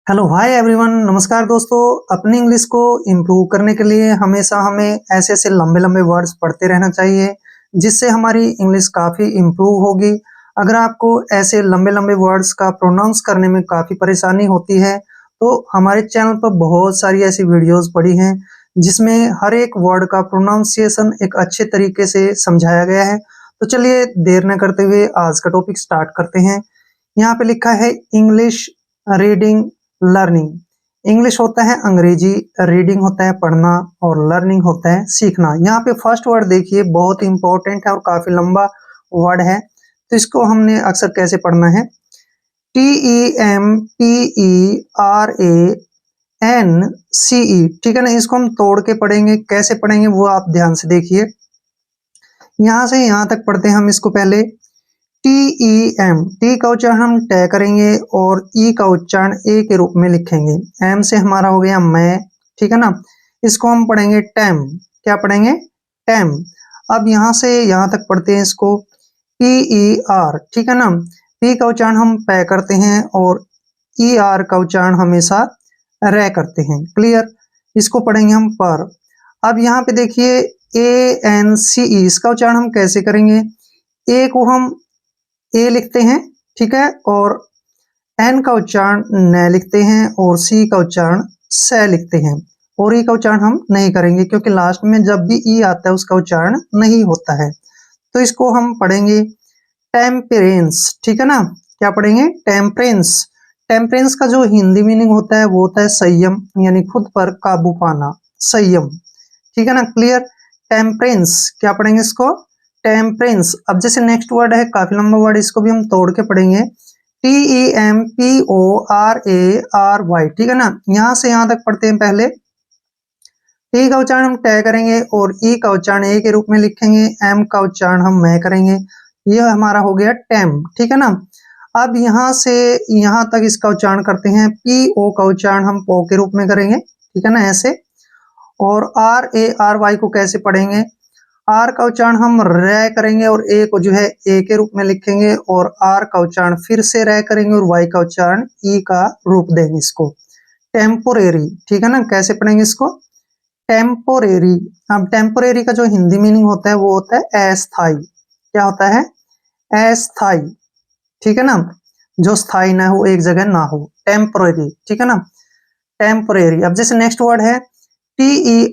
Hello hi everyone. नमस्कार दोस्तों। अपनी इंग्लिश को इम्प्रूव करने के लिए हमेशा हमें ऐसे ऐसे लंबे लंबे वर्ड्स पढ़ते रहना चाहिए, जिससे हमारी इंग्लिश काफ़ी इम्प्रूव होगी। अगर आपको ऐसे लंबे लंबे वर्ड्स का प्रोनाउंस करने में काफ़ी परेशानी होती है, तो हमारे चैनल पर बहुत सारी ऐसी वीडियोस पड़ी हैं जिसमें हर एक वर्ड का प्रोनाउंसिएशन एक अच्छे तरीके से समझाया गया है। तो चलिए देर न करते हुए आज का टॉपिक स्टार्ट करते हैं। यहाँ पे लिखा है इंग्लिश रीडिंग लर्निंग। इंग्लिश होता है अंग्रेजी, रीडिंग होता है पढ़ना और लर्निंग होता है सीखना। यहाँ पे फर्स्ट वर्ड देखिए, बहुत इंपॉर्टेंट है और काफी लंबा वर्ड है, तो इसको हमने अक्सर कैसे पढ़ना है। TEMPERANCE, ठीक है ना। इसको हम तोड़ के पढ़ेंगे, कैसे पढ़ेंगे वो आप ध्यान से देखिए। यहाँ से यहाँ तक पढ़ते हैं हम इसको। पहले TEM, टी का उच्चारण हम टे करेंगे और ई का उच्चारण ए के रूप में लिखेंगे। एम से हमारा हो गया मैं, ठीक है ना। इसको हम पढ़ेंगे टेम। क्या पढ़ेंगे? टेम। अब यहाँ से यहाँ तक पढ़ते हैं इसको। PER, ठीक है ना। पी का उच्चारण हम पै करते हैं और ER का उच्चारण हमेशा रे करते हैं। क्लियर? इसको पढ़ेंगे हम पर। अब यहाँ पे देखिए ANCE, इसका उच्चारण हम कैसे करेंगे। ए को हम ए लिखते हैं, ठीक है, और एन का उच्चारण न लिखते हैं और सी का उच्चारण से लिखते हैं। और ई का उच्चारण हम नहीं करेंगे क्योंकि लास्ट में जब भी ई आता है उसका उच्चारण नहीं होता है। तो इसको हम पढ़ेंगे टेम्परेंस, ठीक है ना। क्या पढ़ेंगे? टेम्परेंस। टेम्परेंस का जो हिंदी मीनिंग होता है वो होता है संयम, यानी खुद पर काबू पाना, संयम, ठीक है ना। क्लियर? टेम्परेंस। क्या पढ़ेंगे इसको? टेम्परेंस। अब जैसे नेक्स्ट वर्ड है, काफी लंबा वर्ड, इसको भी हम तोड़ के पढ़ेंगे। TEMPORARY, ठीक है ना। यहां से यहां तक पढ़ते हैं। पहले टी का उच्चारण हम टे करेंगे और ई का उच्चारण ए के रूप में लिखेंगे। एम का उच्चारण हम मैं करेंगे। यह हमारा हो गया टेम, ठीक है ना। अब यहां से यहां तक इसका उच्चारण करते हैं। PO का उच्चारण हम पो के रूप में करेंगे, ठीक है ना, ऐसे। और RARY को कैसे पढ़ेंगे? आर का उच्चारण हम रे करेंगे और ए को जो है ए के रूप में लिखेंगे और आर का उच्चारण फिर से रे करेंगे और वाई का उच्चारण ई का रूप देंगे इसको। टेम्पोरेरी, ठीक है ना। कैसे पढ़ेंगे इसको? टेम्पोरेरी। अब टेम्पोरेरी का जो हिंदी मीनिंग होता है वो होता है अस्थाई। क्या होता है? अस्थाई, ठीक है ना। जो स्थाई ना हो, एक जगह ना हो, टेम्पोरेरी, ठीक है ना। टेम्पोरेरी। अब जैसे नेक्स्ट वर्ड है TERMINATE,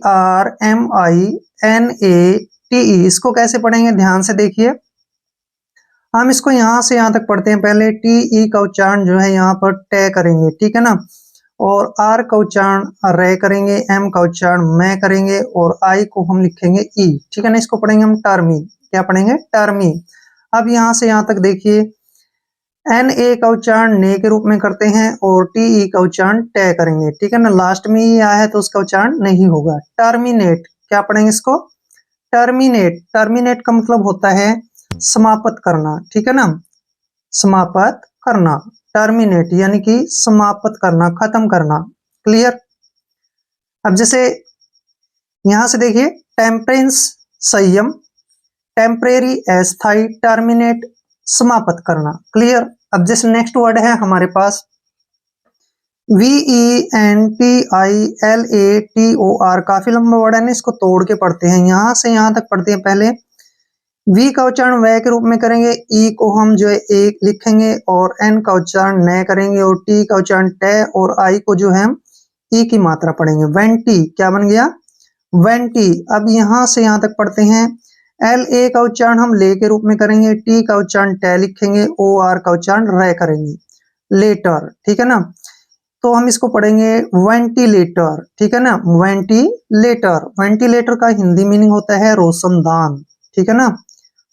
इसको कैसे पढ़ेंगे? ध्यान से देखिए। हम इसको यहां से यहां तक पढ़ते हैं। पहले TE का उच्चारण जो है यहाँ पर टे करेंगे, ठीक है ना, और आर का उच्चारण रे करेंगे, एम का उच्चारण मैं करेंगे और आई को हम लिखेंगे ई, ठीक है ना। इसको पढ़ेंगे हम टर्मी। क्या पढ़ेंगे? टर्मी। अब यहां से यहां तक देखिए, NA का उच्चारण ने के रूप में करते हैं और TE का उच्चारण टे करेंगे, ठीक है ना। लास्ट में ही आया है तो उसका उच्चारण नहीं होगा। टर्मिनेट। क्या पढ़ेंगे इसको? टर्मिनेट। टर्मिनेट का मतलब होता है समाप्त करना, ठीक है ना। समाप्त करना, टर्मिनेट यानी कि समाप्त करना, खत्म करना। क्लियर? अब जैसे यहां से देखिए, टेम्परेंस संयम, टेम्परेरी अस्थाई, टर्मिनेट समाप्त करना। क्लियर? अब जैसे नेक्स्ट वर्ड है हमारे पास VENTILATOR, काफी लंबा वर्ड है ना, इसको तोड़ के पढ़ते हैं। यहां से यहां तक पढ़ते हैं। पहले वी का उच्चारण वह के रूप में करेंगे, ई को हम जो है एक लिखेंगे और एन का उच्चारण न करेंगे और टी का उच्चारण टे और आई को जो है ई की मात्रा पढ़ेंगे। वेंटी। क्या बन गया? वेंटी। अब यहां से यहां तक पढ़ते हैं। LA का उच्चारण हम ले के रूप में करेंगे, टी का उच्चारण टे लिखेंगे, OR का उच्चारण रे करेंगे। लेटर, ठीक है ना। तो हम इसको पढ़ेंगे वेंटिलेटर, ठीक है ना। वेंटिलेटर। वेंटिलेटर का हिंदी मीनिंग होता है रोशनदान, ठीक है ना।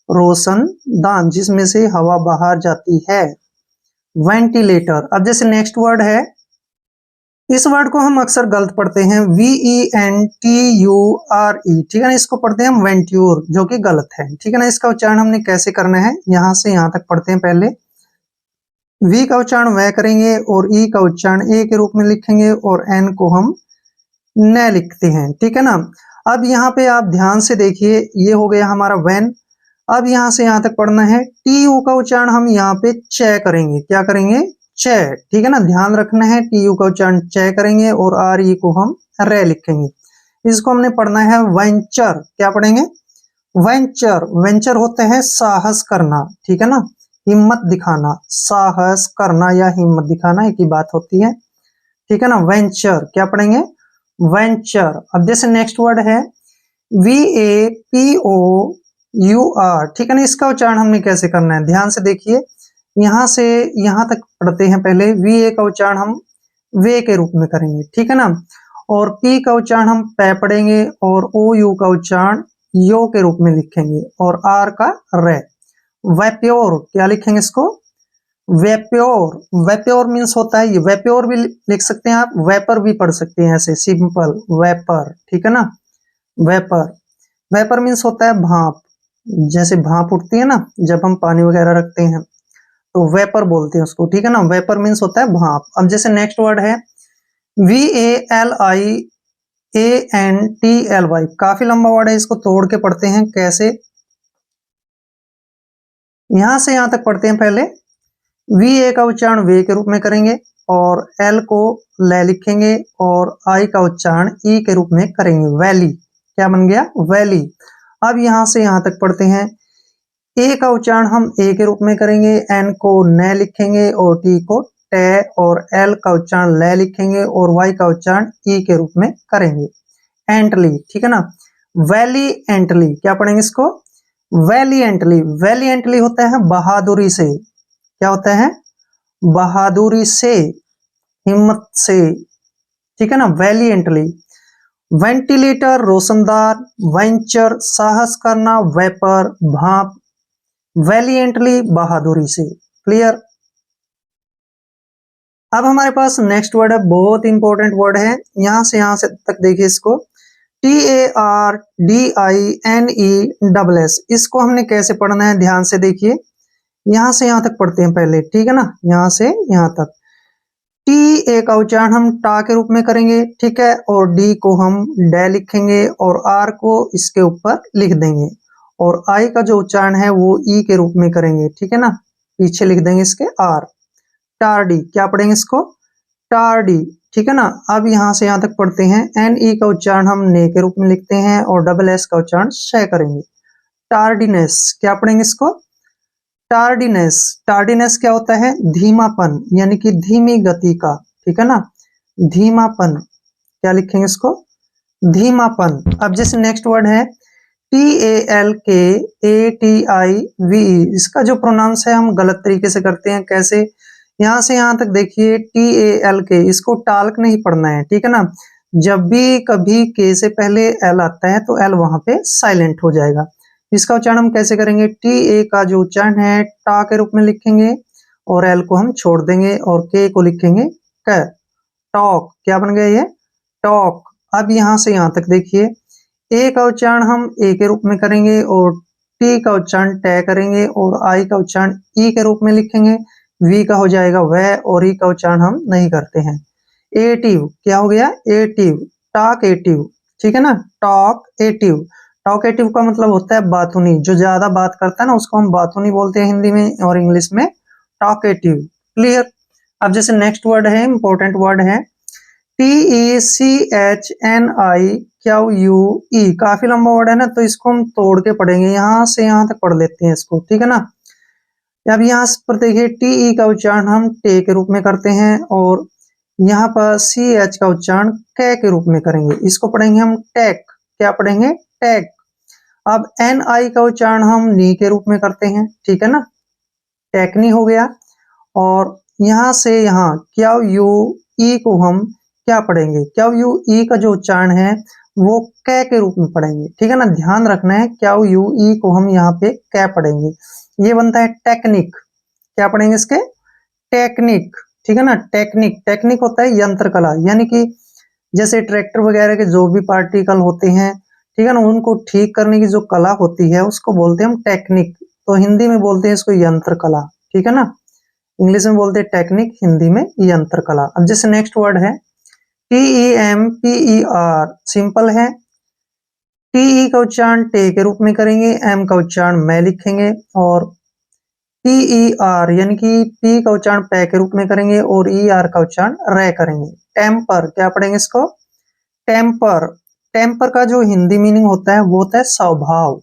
रोशनदान, जिसमें से हवा बाहर जाती है, वेंटिलेटर। अब जैसे नेक्स्ट वर्ड है, इस वर्ड को हम अक्सर गलत पढ़ते हैं, VENTURE, ठीक है ना। इसको पढ़ते हैं हम वेंट्यूर, जो कि गलत है, ठीक है ना। इसका उच्चारण हमने कैसे करना है, यहां से यहां तक पढ़ते हैं। पहले वी का उच्चारण वह करेंगे और ई का उच्चारण ए के रूप में लिखेंगे और एन को हम न लिखते हैं, ठीक है ना। अब यहाँ पे आप ध्यान से देखिए, ये हो गया हमारा वेन। अब यहां से यहां तक पढ़ना है। TU का उच्चारण हम यहाँ पे चे करेंगे। क्या करेंगे? चे, ठीक है ना, ध्यान रखना है, टी यू का उच्चारण चे करेंगे और आर ई को हम रे लिखेंगे। इसको हमने पढ़ना है वेंचर, क्या पढ़ेंगे, वेंचर। वेंचर होते हैं साहस करना, ठीक है ना, हिम्मत दिखाना, साहस करना या हिम्मत दिखाना एक ही बात होती है, ठीक है ना। वेंचर क्या पढ़ेंगे, वेंचर। अब जैसे नेक्स्ट वर्ड है VAPOUR, ठीक है ना, इसका उच्चारण हमने कैसे करना है, ध्यान से देखिए, यहां से यहां तक पढ़ते हैं पहले। VA का उच्चारण हम वे के रूप में करेंगे, ठीक है ना, और P का उच्चारण हम पै पढ़ेंगे और OU का उच्चारण यो के रूप में लिखेंगे और R का रे। वेप्योर क्या लिखेंगे इसको, वेप्योर। वेप्योर मीन्स होता है, ये वेप्योर भी लिख सकते हैं आप, वेपर भी पढ़ सकते हैं ऐसे सिंपल, वेपर, ठीक है ना, वेपर। वेपर मीन्स होता है भाप, जैसे भाप उठती है ना जब हम पानी वगैरह रखते हैं, तो वेपर बोलते हैं उसको, ठीक है ना, वेपर मीन्स होता है भाप। अब जैसे नेक्स्ट वर्ड है VALIANTLY, काफी लंबा वर्ड है, इसको तोड़ के पढ़ते हैं कैसे, यहां से यहां तक पढ़ते हैं पहले। VA का उच्चारण वे के रूप में करेंगे और L को ले लिखेंगे और I का उच्चारण ई के रूप में करेंगे, वैली, क्या बन गया, वैली। अब यहां से यहां तक पढ़ते हैं, ए का उच्चारण हम ए के रूप में करेंगे, एन को न लिखेंगे और टी को टे, और एल का उच्चारण ले लिखेंगे और वाई का उच्चारण ई के रूप में करेंगे, एंटली, ठीक है ना, वैली एंटली, क्या पढ़ेंगे इसको, वैली एंटली। वैली एंटली होता है बहादुरी से, क्या होता है, बहादुरी से, हिम्मत से, ठीक है ना, वैली एंटली। वेंटिलेटर रोशनदार, वेंचर साहस करना, वेपर भाप, वैलिएंटली बहादुरी से, क्लियर। अब हमारे पास नेक्स्ट वर्ड है, बहुत इंपॉर्टेंट वर्ड है, यहां से तक देखिए इसको, TARDINESS, इसको हमने कैसे पढ़ना है, ध्यान से देखिए, यहां से यहां तक पढ़ते हैं पहले, ठीक है ना, यहां से यहां तक। टी ए का उच्चारण हम टा के रूप में करेंगे, ठीक है, और डी को हम डे लिखेंगे और आर को इसके ऊपर लिख देंगे और आई का जो उच्चारण है वो ई के रूप में करेंगे, ठीक है ना, पीछे लिख देंगे इसके आर, टार्डी, क्या पढ़ेंगे इसको, टार्डी, ठीक है ना। अब यहां से यहां तक पढ़ते हैं, एन ई का उच्चारण हम ने के रूप में लिखते हैं और डबल एस का उच्चारण श करेंगे, टार्डीनेस, क्या पढ़ेंगे इसको, टार्डीनेस। टार्डीनेस क्या होता है, धीमापन, यानी कि धीमी गति का, ठीक है ना, धीमापन, क्या लिखेंगे इसको, धीमापन। अब जैसे नेक्स्ट वर्ड है TALKATIVE, इसका जो प्रोनाउंस है हम गलत तरीके से करते हैं, कैसे, यहां से यहां तक देखिए, TALK, इसको टाल्क नहीं पढ़ना है, ठीक है ना, जब भी कभी के से पहले एल आता है तो एल वहां पे साइलेंट हो जाएगा। इसका उच्चारण हम कैसे करेंगे, TA का जो उच्चारण है टा के रूप में लिखेंगे और एल को हम छोड़ देंगे और के को लिखेंगे क, टॉक, क्या बन गया ये, टॉक। अब यहां से यहां तक देखिए, ए का उच्चारण हम ए के रूप में करेंगे और टी का उच्चारण टे करेंगे और आई का उच्चारण ई के रूप में लिखेंगे, वी का हो जाएगा वह और ई का उच्चारण हम नहीं करते हैं। एटिव, क्या हो गया, एटिव, टॉक एटिव, ठीक है ना, टॉक एटिव। टॉक एटिव का मतलब होता है बातूनी, जो ज्यादा बात करता है ना उसको हम बातूनी बोलते हैं हिंदी में और इंग्लिश में टॉकेटिव, क्लियर। अब जैसे नेक्स्ट वर्ड है, इंपॉर्टेंट वर्ड है TECHNIQUE, काफी लंबा वर्ड है ना, तो इसको हम तोड़ के पढ़ेंगे, यहां से यहां तक पढ़ लेते हैं इसको, ठीक है ना। अब यहाँ पर देखिए, TE का उच्चारण हम टे के रूप में करते हैं और यहाँ पर CH का उच्चारण कै के रूप में करेंगे, इसको पढ़ेंगे हम टैक, क्या पढ़ेंगे, टैक। अब NI का उच्चारण हम नी के रूप में करते हैं, ठीक है ना, टेक्नी हो गया। और यहाँ से यहाँ क्या यू ई को हम क्या पढ़ेंगे, क्या यू ई का जो उच्चारण है वो कै के रूप में पढ़ेंगे, ठीक है ना, ध्यान रखना है, क्या यू ई को हम यहाँ पे कै पढ़ेंगे, ये बनता है टेक्निक, क्या पढ़ेंगे इसके, टेक्निक, ठीक है ना, टेक्निक। टेक्निक होता है यंत्र कला, यानी कि जैसे ट्रैक्टर वगैरह के जो भी पार्टिकल होते हैं, ठीक है ना, उनको ठीक करने की जो कला होती है उसको बोलते हैं हम टेक्निक, तो हिंदी में बोलते हैं इसको यंत्र कला, ठीक है ना, इंग्लिश में बोलते हैं टेक्निक, हिंदी में यंत्र कला। अब जैसे नेक्स्ट वर्ड है TEMPER, सिंपल है, TE का उच्चारण टे के रूप में करेंगे, एम का उच्चारण मैं लिखेंगे और टी ई आर यानी कि पी का उच्चारण पै के रूप में करेंगे और ई आर का उच्चारण रे करेंगे। टेम्पर, क्या पढ़ेंगे इसको? टेम्पर। टेम्पर का जो हिंदी मीनिंग होता है वो होता है स्वभाव।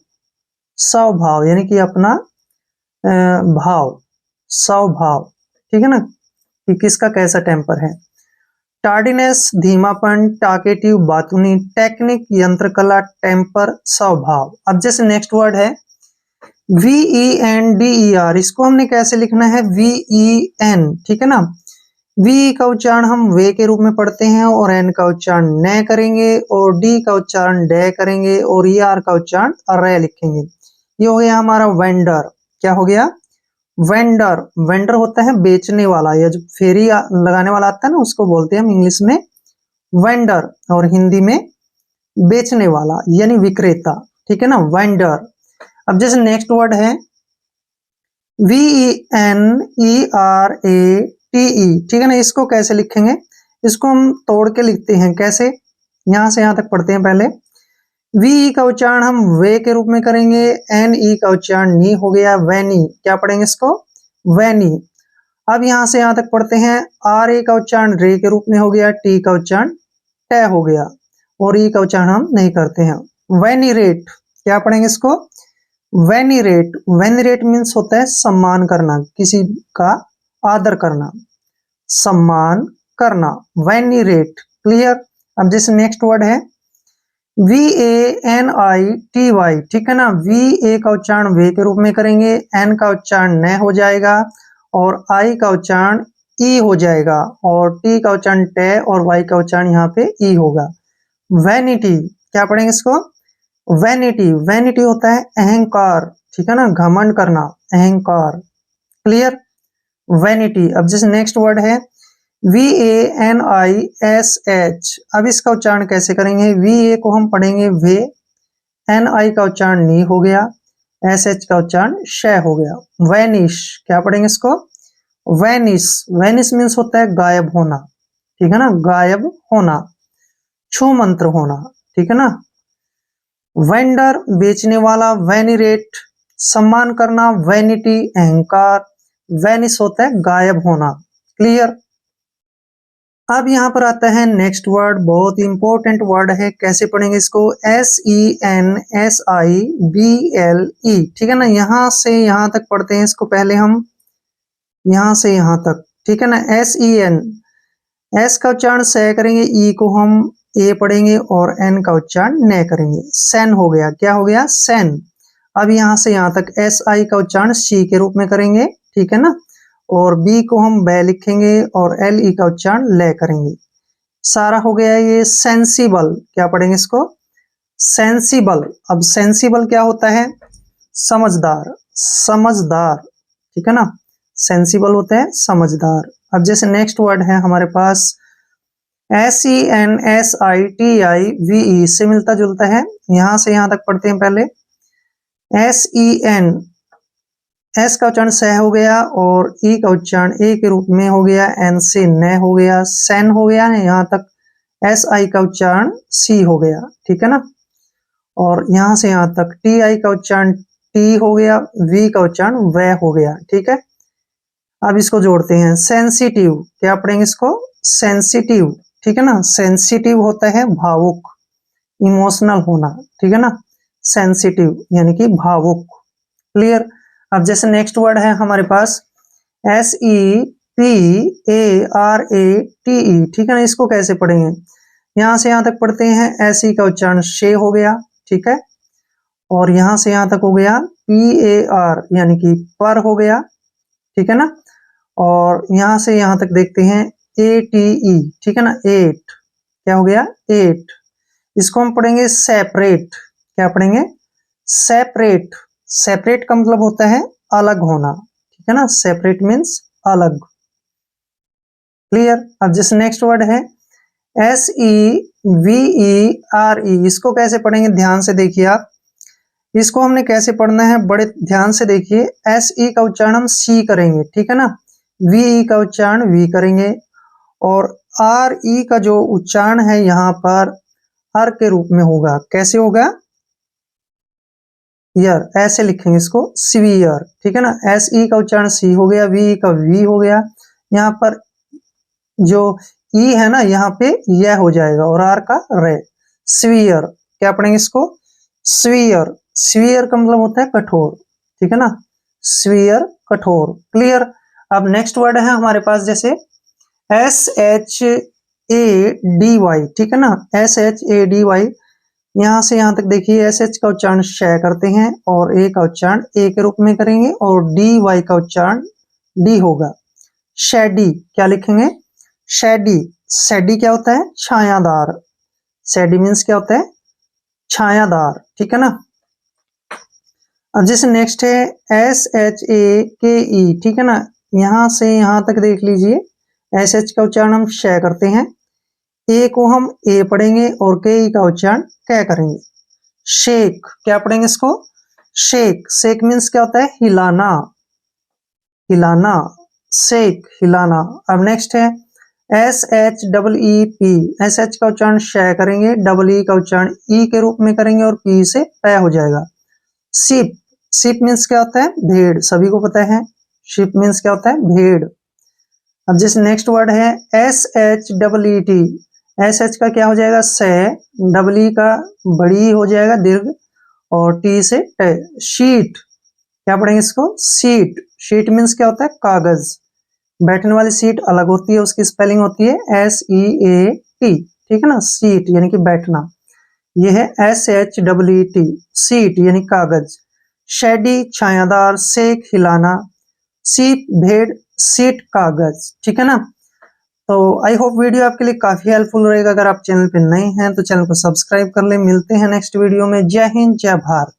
स्वभाव यानी कि अपना भाव, स्वभाव, ठीक है ना, कि किसका कैसा टेम्पर है। टार्डीनेस धीमापन, टाकेटिव बातूनी, टेक्निक यंत्रकला, टेम्पर स्वभाव। अब जैसे नेक्स्ट वर्ड है VENDER, इसको हमने कैसे लिखना है? VEN, ठीक है ना। वी का उच्चारण हम वे के रूप में पढ़ते हैं और एन का उच्चारण न करेंगे और डी का उच्चारण डे करेंगे और ई आर का उच्चारण रे लिखेंगे। ये हो गया हमारा वेंडर। क्या हो गया? वेंडर। वेंडर होता है बेचने वाला, या जो फेरी लगाने वाला आता है ना, उसको बोलते हैं हम इंग्लिश में वेंडर और हिंदी में बेचने वाला यानी विक्रेता, ठीक है ना, वेंडर। अब जैसे नेक्स्ट वर्ड है VENERATE, ठीक है ना, इसको कैसे लिखेंगे? इसको हम तोड़ के लिखते हैं। कैसे? यहां से यहां तक पढ़ते हैं पहले। वी का उच्चारण हम वे के रूप में करेंगे, एन ई का उच्चारण नी हो गया, वैनी। क्या पढ़ेंगे इसको? वैनी। अब यहां से यहां तक पढ़ते हैं। आर ए का उच्चारण रे के रूप में हो गया, टी का उच्चारण टे हो गया और ई का उच्चारण हम नहीं करते हैं। वेनिरेट, क्या पढ़ेंगे इसको? वेनिरेट। वेनिरेट मीन्स होता है सम्मान करना, किसी का आदर करना, सम्मान करना, वेनिरेट। क्लियर? अब जैसे नेक्स्ट वर्ड है VANITY, ठीक है ना। वी ए का उच्चारण वे के रूप में करेंगे, एन का उच्चारण न हो जाएगा और आई का उच्चारण ई हो जाएगा और टी का उच्चारण टे और वाई का उच्चारण यहाँ पे ई होगा। वैनिटी, क्या पढ़ेंगे इसको? वैनिटी। वैनिटी होता है अहंकार, ठीक है ना, घमंड करना, अहंकार। क्लियर? वैनिटी। अब जैसे नेक्स्ट वर्ड है VANISH, अब इसका उच्चारण कैसे करेंगे? VA को हम पढ़ेंगे वे, NI का उच्चारण नी हो गया, SH का उच्चारण श हो गया। वैनिश, क्या पढ़ेंगे इसको? वैनिश। वैनिश मीन्स होता है गायब होना, ठीक है ना, गायब होना, छू मंत्र होना, ठीक है ना। वेंडर बेचने वाला, वेनिरेट सम्मान करना, वैनिटी अहंकार, वैनिश होता है गायब होना। क्लियर? अब यहां पर आता है नेक्स्ट वर्ड, बहुत इंपॉर्टेंट वर्ड है। कैसे पढ़ेंगे इसको? SENSIBLE, ठीक है ना। यहां से यहां तक पढ़ते हैं इसको पहले हम, यहां से यहां तक, ठीक है ना। SEN, एस का उच्चारण स करेंगे, ई को हम ए पढ़ेंगे और एन का उच्चारण न करेंगे। सेन हो गया। क्या हो गया? सेन। अब यहां से यहां तक SI का उच्चारण सी के रूप में करेंगे, ठीक है ना, और बी को हम बै लिखेंगे और LE का उच्चारण ले करेंगे। सारा हो गया ये सेंसिबल। क्या पढ़ेंगे इसको? सेंसिबल। अब सेंसिबल क्या होता है? समझदार, समझदार, ठीक है ना, सेंसिबल होता है समझदार। अब जैसे नेक्स्ट वर्ड है हमारे पास SENSITIVE, से मिलता जुलता है, यहां से यहां तक पढ़ते हैं पहले। SEN, एस का उच्चारण सह हो गया और ई का उच्चारण ए के रूप में हो गया, एन से न हो गया, सेन हो गया, यहां तक SI का उच्चारण सी हो गया, ठीक है ना, और यहां से यहां तक TI का उच्चारण टी हो गया, वी का उच्चारण व हो गया, ठीक है। अब इसको जोड़ते हैं। सेंसिटिव, क्या पढ़ेंगे इसको? सेंसिटिव, ठीक है ना। सेंसिटिव होता है भावुक, इमोशनल होना, ठीक है ना, सेंसिटिव यानी कि भावुक। क्लियर? अब जैसे नेक्स्ट वर्ड है हमारे पास SEPARATE, ठीक है ना, इसको कैसे पढ़ेंगे? यहां से यहां तक पढ़ते हैं, SE का उच्चारण शे हो गया, ठीक है, और यहां से यहां तक हो गया PAR यानी कि पर हो गया, ठीक है ना, और यहां से यहां तक देखते हैं ATE, ठीक है ना, एट। क्या हो गया? एट। इसको हम पढ़ेंगे सेपरेट। क्या पढ़ेंगे? सेपरेट। सेपरेट का मतलब होता है अलग होना, ठीक है ना, सेपरेट मीन्स अलग। क्लियर? अब जैसे नेक्स्ट वर्ड है SEVERE, इसको कैसे पढ़ेंगे? ध्यान से देखिए आप, इसको हमने कैसे पढ़ना है, बड़े ध्यान से देखिए। SE का उच्चारण हम सी करेंगे, ठीक है ना, VE का उच्चारण वी करेंगे और RE का जो उच्चारण है यहाँ पर हर के रूप में होगा। कैसे होगा? ईयर ऐसे लिखेंगे इसको, सीवियर, ठीक है ना। एस ई का उच्चारण सी हो गया, वी का वी हो गया, यहाँ पर जो ई है ना यहाँ पे यह हो जाएगा और आर का रे। स्वीयर क्या पढ़ेंगे इसको, स्वीयर, स्वीयर का मतलब होता है कठोर, ठीक है ना, स्वीयर कठोर, क्लियर। अब नेक्स्ट वर्ड है हमारे पास जैसे S H A D Y, ठीक है ना, S H A D Y, यहां से यहां तक देखिए एस एच का उच्चारण श करते हैं और ए का उच्चारण ए के रूप में करेंगे और डी वाई का उच्चारण डी होगा। शेडी क्या लिखेंगे, शेडी, शेडी क्या होता है, छायादार, शेडी मीन्स क्या होता है, छायादार, ठीक है ना। अब जैसे नेक्स्ट है एस एच ए के ई, ठीक है ना, यहां से यहां तक देख लीजिए एस एच का उच्चारण हम श करते हैं, ए को हम ए पढ़ेंगे और के ई का उच्चारण कै करेंगे। शेक क्या पढ़ेंगे इसको, शेक, शेक मीन्स क्या होता है, हिलाना, हिलाना, शेक, हिलाना। अब नेक्स्ट है S H double E P, S H का उच्चारण श करेंगे, डबल ई का उच्चारण ई के रूप में करेंगे और पी से पै हो जाएगा। शिप, शिप मीन्स क्या होता है, भेड़, सभी को पता है शिप मीन्स क्या होता है, भेड़। अब जैसे नेक्स्ट वर्ड है S H double E T, S H का क्या हो जाएगा से, डबल ई का बड़ी हो जाएगा दीर्घ और टी से ट, शीट क्या पढ़ेंगे इसको, सीट, शीट मीन्स क्या होता है, कागज, बैठने वाली सीट अलग होती है, उसकी स्पेलिंग होती है एस ई ए टी, ठीक है ना, सीट यानी कि बैठना, ये है S H double E T, seat यानी कागज। शेडी छायादार, शेक हिलाना, सीप भेड़, सीट कागज, ठीक है ना। तो आई होप वीडियो आपके लिए काफी हेल्पफुल रहेगा। अगर आप चैनल पे नए हैं तो चैनल को सब्सक्राइब कर ले। मिलते हैं नेक्स्ट वीडियो में। जय हिंद, जय भारत।